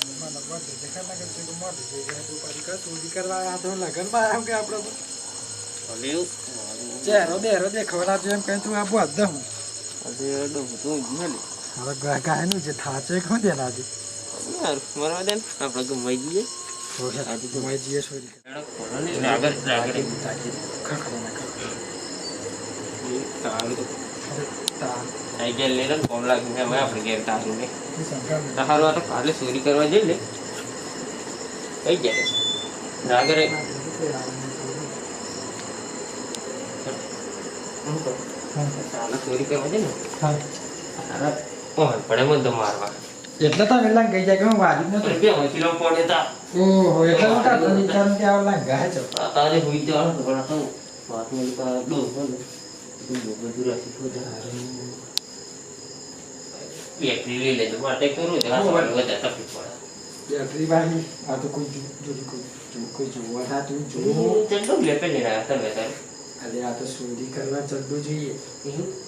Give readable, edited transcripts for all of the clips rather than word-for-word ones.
મને મોઢે દેખાય લાગે છે કે મોઢે છે કે તું પાછી કસોડી કરવા આ તો લગનમાં આવ કે આપણે ચહેરો દેખાવડા જેમ કઈ તું આ બોધ દઉં હવે ગાયનું જે થાચે કોણ દે નાજી મરવા દે આપણે ગમાઈ જઈએ આજે ગમાઈ જઈએ સોરી કોમ લાગી આપણે ઘેર તારું ને તારું તો કાલે ચોરી કરવા જઈ લે કઈ જાય નાગરે ચોરી કરવા જાય ને પડે મને તો મારવા એટલે તો વેલા ગઈ જાય કે હું વાજી નતો કિલો પડે તા ઓહો એટલે તો તાર વિચાર કે આવ લાગા છે તારે હોઈ જવાનું પણ તો વાત મને કા દો બોલે તું બધું રાશી તો બેટરી લઈ લેજો માટે કરું તો આ વધારે તકલીફ પડે બેટરી બાની આ તો કોઈ જોવા ના તું જો ચંદો લેપે ને રહ્યા તમે તારે અરે આ તો ચોરી કરવા ચડવું જોઈએ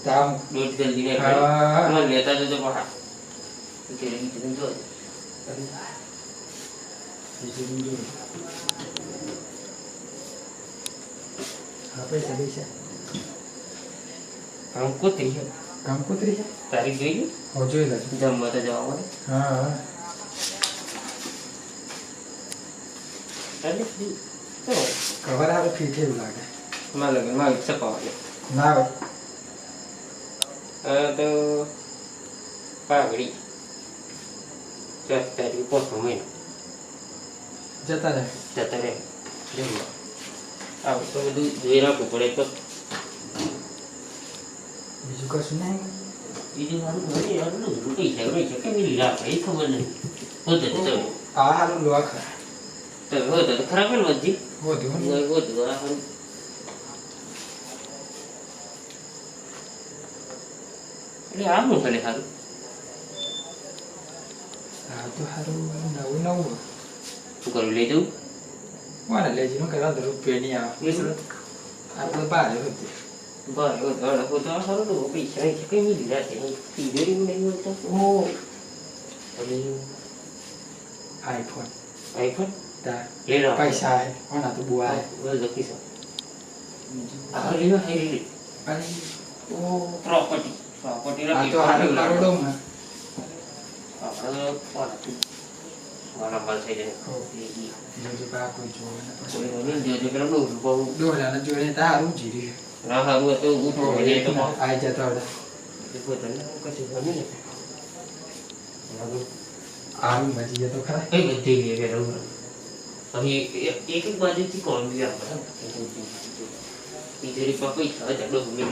તામ દોઢ જલ્દી ને હા લેતા જજો બહાર કેરી જો પૈસા કંકોત્રી છે કંકોત્રી છે તારીખ જોઈ હો જોઈ લે જમવા તો જવા મળે હા કવર આવે ફીટ એવું લાગે માં લગન માં ઈચ્છા પાવા ના હોય તો પાઘડી 4 તારીખ પોસ્ટ મહિનો જતા રહે જમવા આવું તો બધું જોઈ રાખવું પડે તો બીજું કશું નહીં બીજું સારું ઘરે આટલું પૈસા રહી છે કે મિલી રાખે એ ખબર નહીં હોતે તો આ હારું લોક તો હોતે તો ખરાબ ને વધી વધુ વધુ આ સારું એટલે આ શું કરે સારું આ તો હારું નવું શું કરું લઈ જવું કોને લઈ જઈને કરવા તો રૂપિયા નહીં આવે આ તો બહાર હતી બરાબર તો આ સારું તો પૈસા રહી છે કઈ મિલી રાખે તિજોરી નહીં હોતો ઓ અને આઈફોન આઈફોન તા લઈ લો પૈસા હે કોના તો બુઆ હે બોલ લખી સર આ લઈ લો હે અને ઓ પ્રોપર્ટી આ તો હારું કરોડો માં આપણે વાલા બાલ થઈ જાય જોજો બા કોઈ જોવે ને પછી કોઈ જો પેલા બહુ ડોલા ને જોડે તા હારું જીરી ના હારું તો ઉઠો એટલે તો આઈ જતા હતા દેખો તને કશું ગમે ને આવું મજી જતો ખરા એ બધી લે બરાબર અહીં એક બાજુથી કોણ બી આપણે તિજોરી પર પૈસા જડો મિલ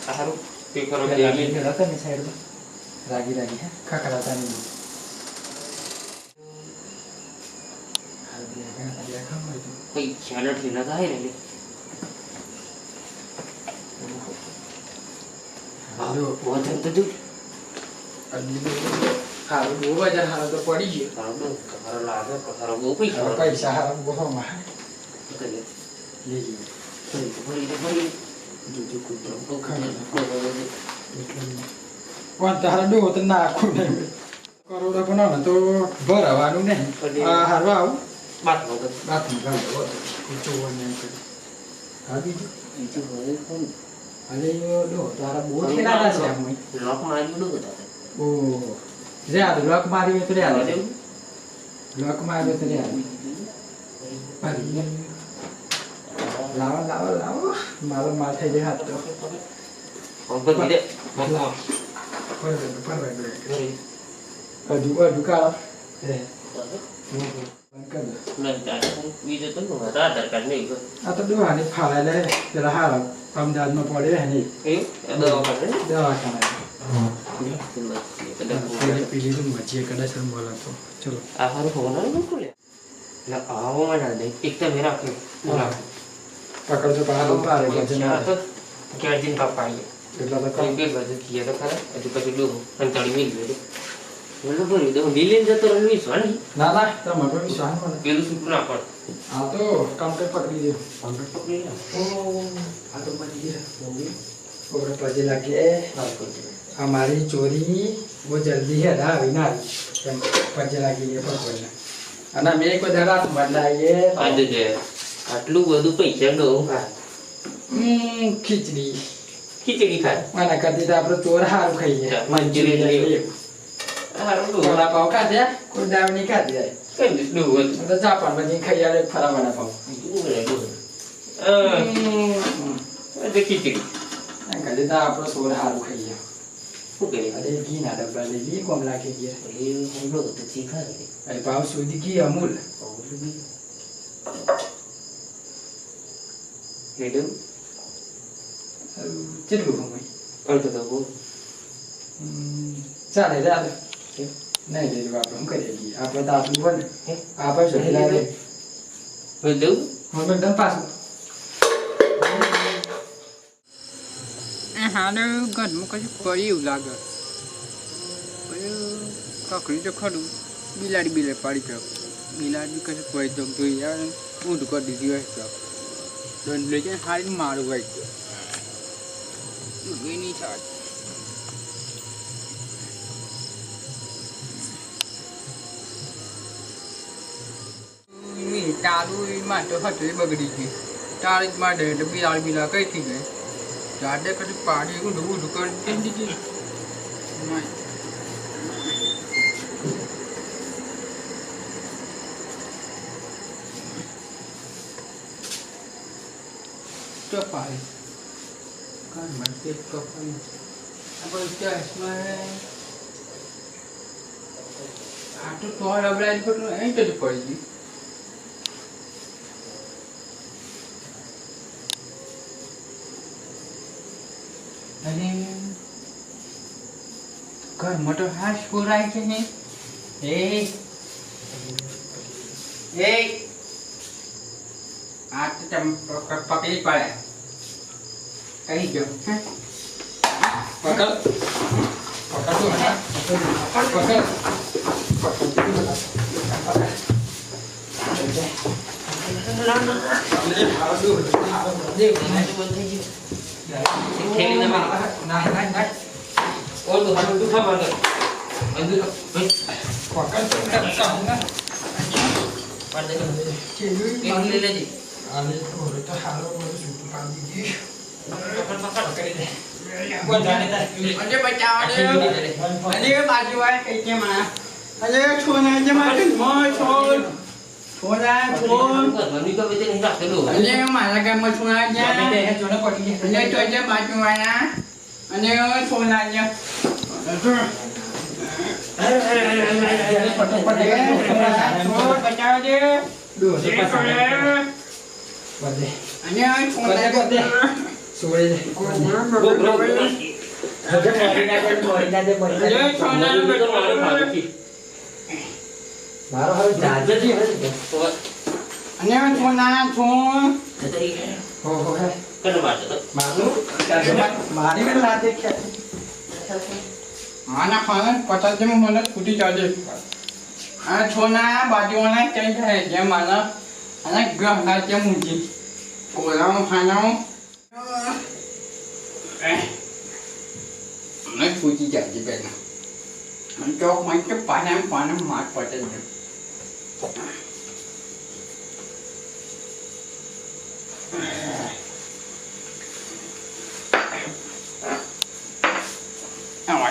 હારું તે કરો કે રાગી હતા ને સાઈડમાં રાગી હે ખખડા હતા ને પૈસા નથી લગાય ને હાલો વજન તો જો હારું બહુ બજાર હારું તો પડી ગયો હારો લાગે હારો બહુ પૈસા હારું બહુ માં કરે લેજી ભરી જોજો કોણ તારા ડો તો નાખું નહીં કરોડો બનાવો તો ભરવાનું નહીં આ હારવા આવું બાથમાં ગાળો જોવાનું નહીં કરે હા બીજું અરે ડો તારા બહુ ખેલાડા છે આમ લોક મારી દો બધા ઓ રે આ લોક મારી તો રે આ લોક મારી તો રે આ લાવો મારો માલ થઈ જાય હાથ તો ઓબત દે અડુ કાળો રે બીજો તો આધાર કાર્ડ નહીં આ તો દવાને ફાળે લે પેલા હારો અમદાવાદમાં પડે હે નહીં દવાખાના પેલી તો મચીએ કદાચ બોલો તો ચલો આ હારું હોવાનું નતું લે એટલે આવો ના દે એક તો મેરા કે પકડજો બહાર પારે વજન તો ક્યાં દિન કપાઈએ એટલા તો કઈ બે બાજુ કીએ તો ખરા હજુ પછી ડો અંતળી મિલ ગયો બોલો ભરી દો લીલીન જતો રણવીસ વાળી ના તમે કોઈ વિશ્વાસ મને પેલું સુટું ના પડ આ તો કાઉન્ટર પકડી દે કાઉન્ટર પકડી લે આ તો પકડી દે ઓર પછી લાગે हमारी चोरी वो जल्दी है ना अभी ना પછી લાગી લે પકડને અને મેં કોઈ ધરાત બદલાઈએ આજે જે આટલું બધું પૈસા નો ખીચડી ખાય મને કદી તો આપણે ચોર હારું ખાઈએ મંચુરિયન લઈએ હારું વડા પાવ ખાધે કોઈ દાવ નહીં ખાધે કઈ દૂધ તો જાપાન બધી ખાઈ આલે ફરા વડા પાવ ખીચડી કદી તો આપણે ચોર હારું ખાઈએ શું કરીએ અરે ઘી ના ડબ્બા લઈ જઈએ કોમ લાગી ગયા એ હમણો તો શીખા અરે ભાવ સુધી ઘી અમૂલ હેડો કેટલું કમાઈ અડધો તો બહુ ચાલે ચાલે નહીં લઈ જવું આપણે શું કરીએ છીએ આપણે તો આટલું હોય ને આપણે શું લાગે દઉં હું એકદમ પાછું હાને ઘરમાં કશું કરી એવું લાગે કાકડી તો ખરું બિલાડી પાડી ચક બિલાડી કશું કોઈ ચક જોઈ યાર ઊંધું કરી દીધી હોય ચક દંડ લઈ જાય હારી મારું હોય એની સાથે તારું માટે હતું એ બગડી ગઈ તારી જ માટે એટલે બિલા કઈ થઈ ગઈ જાડે કદી પાડી ઊંધું કરી દીધી કપાઈ ઘરમાં તે કપાઈ આપણે ચશ્મા આટલું તો રબડાઈ પડતું અહીં જ પડી ગઈ અને ઘર મોટો હાશ પુરાય છે ને એ આ તો તમ પકડી પડે કઈ ગયો પકડ પકડ મારા ગામમાં છોડા ગયા બાજુવાળા અને છોડા ગયા મારો હાલ જાજે થી અને છોના છું હો હો હે કને મારતો મારી મેં લાતે કે આના ખાના પચાસ જેમ મને ફૂટી ચાલે આ છોના બાજુવાળા કઈ થાય જેમ આના આના ગ્રહના જેમ ઊંચી કોરાનો ખાનાઓ મને ફૂટી ચાલે પહેલા ચોક માં તો પાના માર પડે છે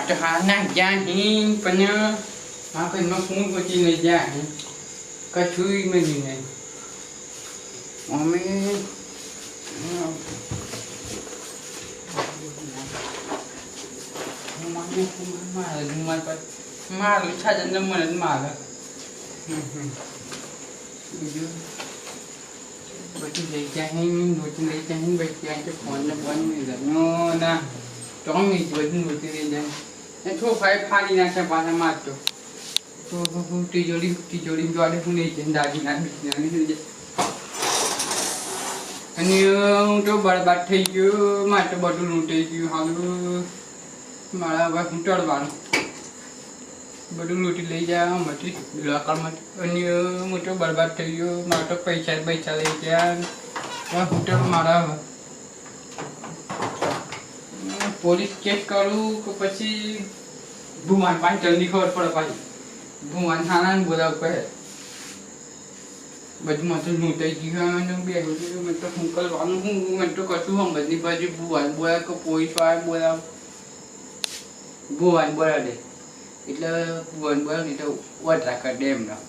તો હા ના જ્યાં નહીં પણ આ કંઈમાં શું પછી નહીં જ્યાં કશું નહીં નહીં અમે મારું ઈચ્છા જ મને જ મારે બીજું પછી લઈ જાય નોટી લઈ જાય ભાઈ ત્યાં ફોનને બંધ ના ચોમી બધું નોટી લઈ જાય છોકરાએ ફાડી નાખ્યા પાછા મારતો તો તિજોરી જોડે હું નહીં જાય દાદી નાખી અને હું તો બરબાદ થઈ ગયો મારે તો બધું લૂંટાઈ ગયું હાલ મારા હવે હું ટળવાનું બધું લૂંટી લઈ જાય આમાંથી લાકડમાંથી અને મોટો બરબાદ થઈ ગયો મારા તો પૈસા લઈ ગયા હોટલ મારા પોલીસ કેસ કરું કે પછી ભૂમાન પાસે જલ્દી ખબર પડે પાછી ભૂમાન થાનાને બોલાવ કહે બધું માથું લૂંટાઈ ગયું બે મને તો શું કરવાનું મને તો કશું સમજ નહીં પછી ભૂવાન બોલાવ કે પોલીસ વાળા બોલાવ ભૂવાન બોલાવે એટલે ભૂવાન બોલાવ નહીં તો વટરા કરી દે એમના